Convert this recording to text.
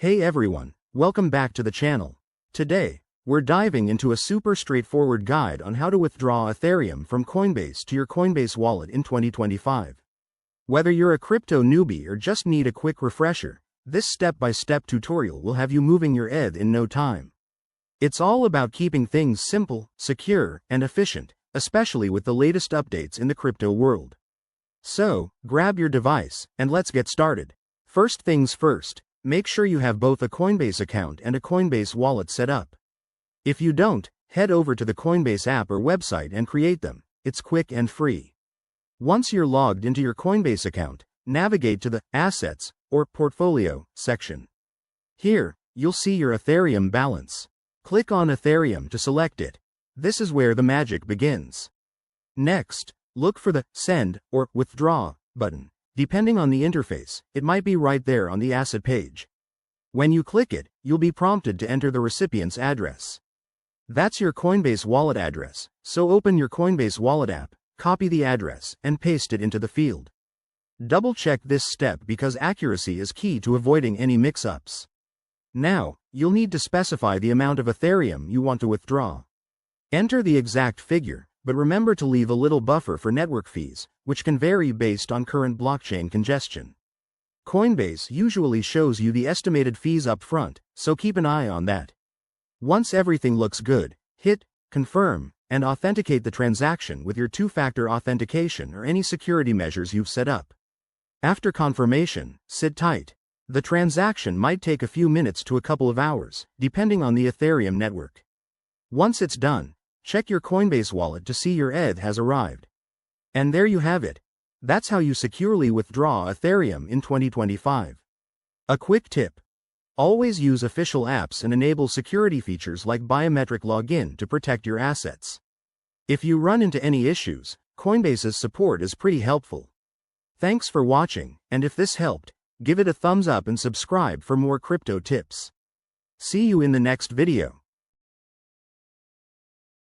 Hey everyone, welcome back to the channel. Today, we're diving into a super straightforward guide on how to withdraw Ethereum from Coinbase to your Coinbase wallet in 2025. Whether you're a crypto newbie or just need a quick refresher, this step-by-step tutorial will have you moving your ETH in no time. It's all about keeping things simple, secure, and efficient, especially with the latest updates in the crypto world. So, grab your device, and let's get started. First things first, make sure you have both a Coinbase account and a Coinbase wallet set up. If you don't, head over to the Coinbase app or website and create them. It's quick and free. Once you're logged into your Coinbase account, navigate to the Assets or Portfolio section. Here, you'll see your Ethereum balance. Click on Ethereum to select it. This is where the magic begins. Next, look for the Send or Withdraw button. Depending on the interface, it might be right there on the asset page. When you click it, you'll be prompted to enter the recipient's address. That's your Coinbase wallet address, so open your Coinbase wallet app, copy the address, and paste it into the field. Double-check this step because accuracy is key to avoiding any mix-ups. Now, you'll need to specify the amount of Ethereum you want to withdraw. Enter the exact figure, but remember to leave a little buffer for network fees, which can vary based on current blockchain congestion. Coinbase usually shows you the estimated fees up front, so keep an eye on that. Once everything looks good, hit Confirm and authenticate the transaction with your two-factor authentication or any security measures you've set up. After confirmation, sit tight. The transaction might take a few minutes to a couple of hours, depending on the Ethereum network. Once it's done, check your Coinbase wallet to see your ETH has arrived. And there you have it. That's how you securely withdraw Ethereum in 2025. A quick tip. Always use official apps and enable security features like biometric login to protect your assets. If you run into any issues, Coinbase's support is pretty helpful. Thanks for watching, and if this helped, give it a thumbs up and subscribe for more crypto tips. See you in the next video.